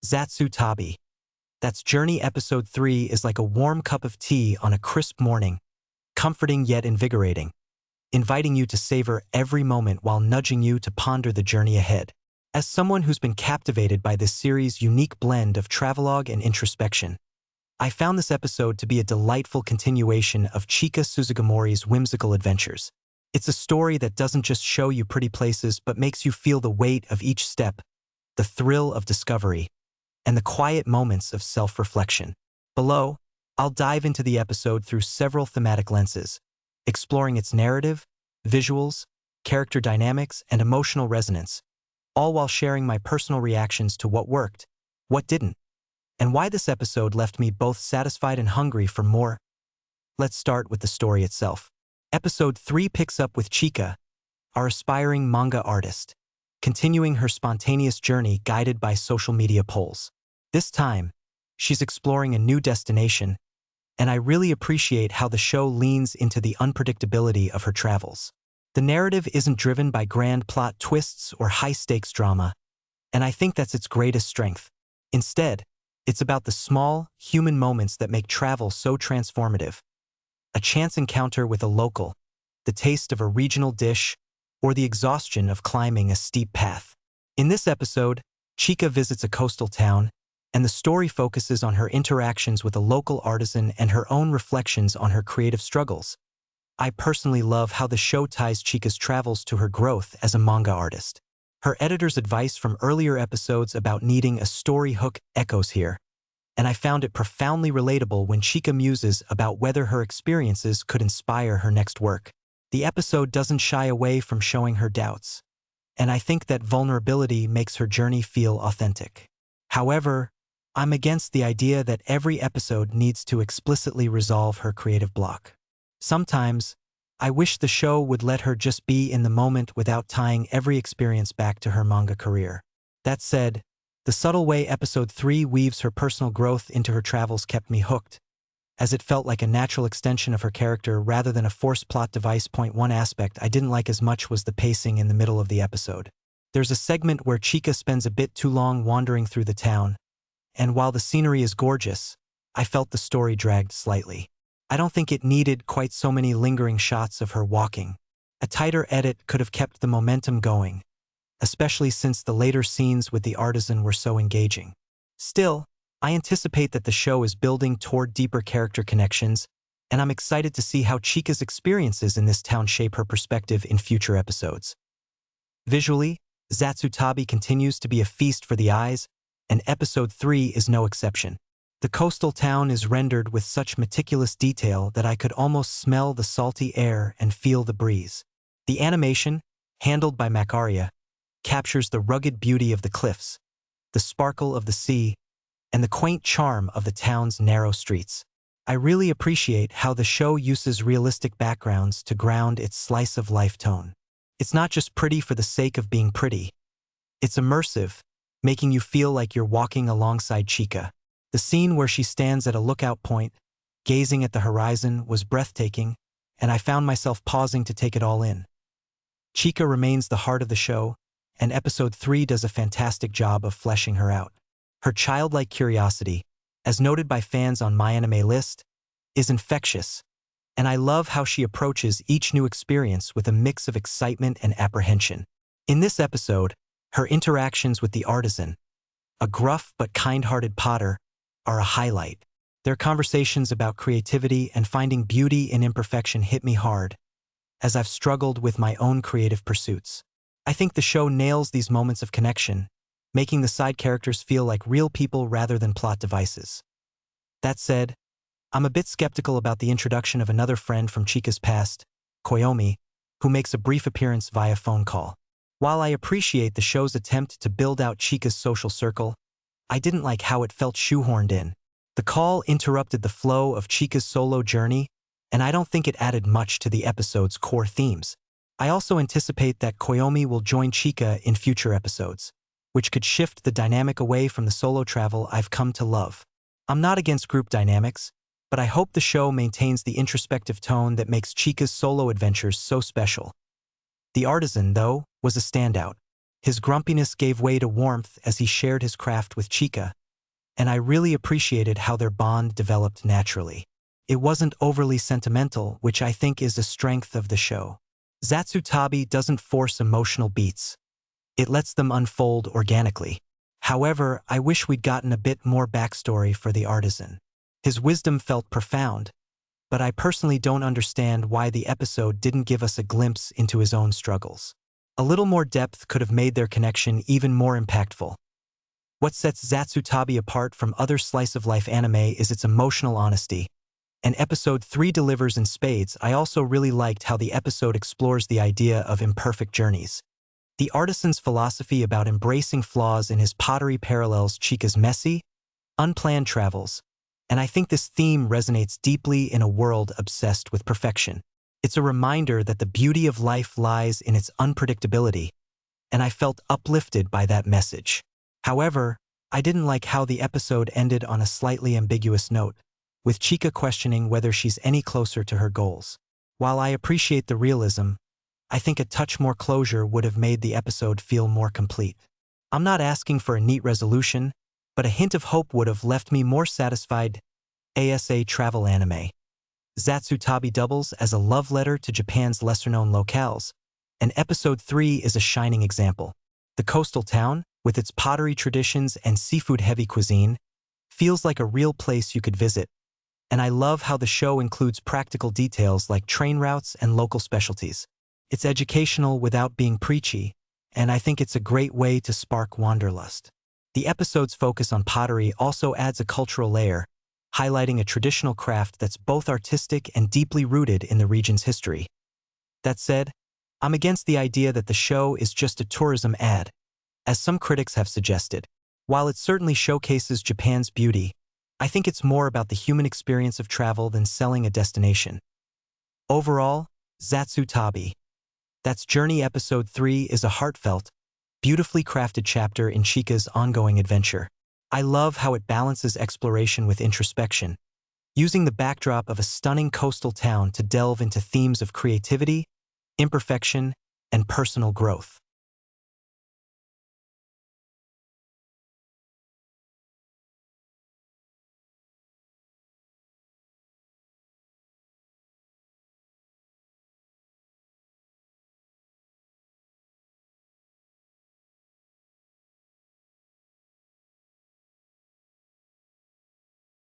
Zatsu Tabi. That's Journey Episode 3 is like a warm cup of tea on a crisp morning, comforting yet invigorating, inviting you to savor every moment while nudging you to ponder the journey ahead. As someone who's been captivated by this series' unique blend of travelogue and introspection, I found this episode to be a delightful continuation of Chika Suzugimori's whimsical adventures. It's a story that doesn't just show you pretty places but makes you feel the weight of each step, the thrill of discovery, and the quiet moments of self-reflection. Below, I'll dive into the episode through several thematic lenses, exploring its narrative, visuals, character dynamics, and emotional resonance, all while sharing my personal reactions to what worked, what didn't, and why this episode left me both satisfied and hungry for more. Let's start with the story itself. Episode 3 picks up with Chika, our aspiring manga artist, continuing her spontaneous journey guided by social media polls. This time, she's exploring a new destination, and I really appreciate how the show leans into the unpredictability of her travels. The narrative isn't driven by grand plot twists or high-stakes drama, and I think that's its greatest strength. Instead, it's about the small, human moments that make travel so transformative. A chance encounter with a local, the taste of a regional dish, or the exhaustion of climbing a steep path. In this episode, Chika visits a coastal town, and the story focuses on her interactions with a local artisan and her own reflections on her creative struggles. I personally love how the show ties Chika's travels to her growth as a manga artist. Her editor's advice from earlier episodes about needing a story hook echoes here, and I found it profoundly relatable when Chika muses about whether her experiences could inspire her next work. The episode doesn't shy away from showing her doubts, and I think that vulnerability makes her journey feel authentic. However, I'm against the idea that every episode needs to explicitly resolve her creative block. Sometimes, I wish the show would let her just be in the moment without tying every experience back to her manga career. That said, the subtle way Episode 3 weaves her personal growth into her travels kept me hooked, as it felt like a natural extension of her character rather than a forced plot device. One aspect I didn't like as much was the pacing in the middle of the episode. There's a segment where Chika spends a bit too long wandering through the town, and while the scenery is gorgeous, I felt the story dragged slightly. I don't think it needed quite so many lingering shots of her walking. A tighter edit could have kept the momentum going, especially since the later scenes with the artisan were so engaging. Still, I anticipate that the show is building toward deeper character connections, and I'm excited to see how Chika's experiences in this town shape her perspective in future episodes. Visually, Zatsu Tabi continues to be a feast for the eyes, and Episode 3 is no exception. The coastal town is rendered with such meticulous detail that I could almost smell the salty air and feel the breeze. The animation, handled by Macaria, captures the rugged beauty of the cliffs, the sparkle of the sea, and the quaint charm of the town's narrow streets. I really appreciate how the show uses realistic backgrounds to ground its slice-of-life tone. It's not just pretty for the sake of being pretty. It's immersive, making you feel like you're walking alongside Chika. The scene where she stands at a lookout point, gazing at the horizon, was breathtaking, and I found myself pausing to take it all in. Chika remains the heart of the show, and Episode 3 does a fantastic job of fleshing her out. Her childlike curiosity, as noted by fans on MyAnimeList, is infectious, and I love how she approaches each new experience with a mix of excitement and apprehension. In this episode, her interactions with the artisan, a gruff but kind-hearted potter, are a highlight. Their conversations about creativity and finding beauty in imperfection hit me hard, as I've struggled with my own creative pursuits. I think the show nails these moments of connection, making the side characters feel like real people rather than plot devices. That said, I'm a bit skeptical about the introduction of another friend from Chika's past, Koyomi, who makes a brief appearance via phone call. While I appreciate the show's attempt to build out Chika's social circle, I didn't like how it felt shoehorned in. The call interrupted the flow of Chika's solo journey, and I don't think it added much to the episode's core themes. I also anticipate that Koyomi will join Chika in future episodes, which could shift the dynamic away from the solo travel I've come to love. I'm not against group dynamics, but I hope the show maintains the introspective tone that makes Chika's solo adventures so special. The artisan, though, was a standout. His grumpiness gave way to warmth as he shared his craft with Chika, and I really appreciated how their bond developed naturally. It wasn't overly sentimental, which I think is a strength of the show. Zatsu Tabi doesn't force emotional beats. It lets them unfold organically. However, I wish we'd gotten a bit more backstory for the artisan. His wisdom felt profound, but I personally don't understand why the episode didn't give us a glimpse into his own struggles. A little more depth could have made their connection even more impactful. What sets Zatsu Tabi apart from other slice-of-life anime is its emotional honesty, and episode 3 delivers in spades. I also really liked how the episode explores the idea of imperfect journeys. The artisan's philosophy about embracing flaws in his pottery parallels Chika's messy, unplanned travels, and I think this theme resonates deeply in a world obsessed with perfection. It's a reminder that the beauty of life lies in its unpredictability, and I felt uplifted by that message. However, I didn't like how the episode ended on a slightly ambiguous note, with Chika questioning whether she's any closer to her goals. While I appreciate the realism, I think a touch more closure would have made the episode feel more complete. I'm not asking for a neat resolution, but a hint of hope would have left me more satisfied. ASA travel anime. Zatsu Tabi doubles as a love letter to Japan's lesser-known locales, and episode 3 is a shining example. The coastal town, with its pottery traditions and seafood-heavy cuisine, feels like a real place you could visit, and I love how the show includes practical details like train routes and local specialties. It's educational without being preachy, and I think it's a great way to spark wanderlust. The episode's focus on pottery also adds a cultural layer, highlighting a traditional craft that's both artistic and deeply rooted in the region's history. That said, I'm against the idea that the show is just a tourism ad, as some critics have suggested. While it certainly showcases Japan's beauty, I think it's more about the human experience of travel than selling a destination. Overall, Zatsu Tabi. That's Journey Episode 3 is a heartfelt, beautifully crafted chapter in Chika's ongoing adventure. I love how it balances exploration with introspection, using the backdrop of a stunning coastal town to delve into themes of creativity, imperfection, and personal growth.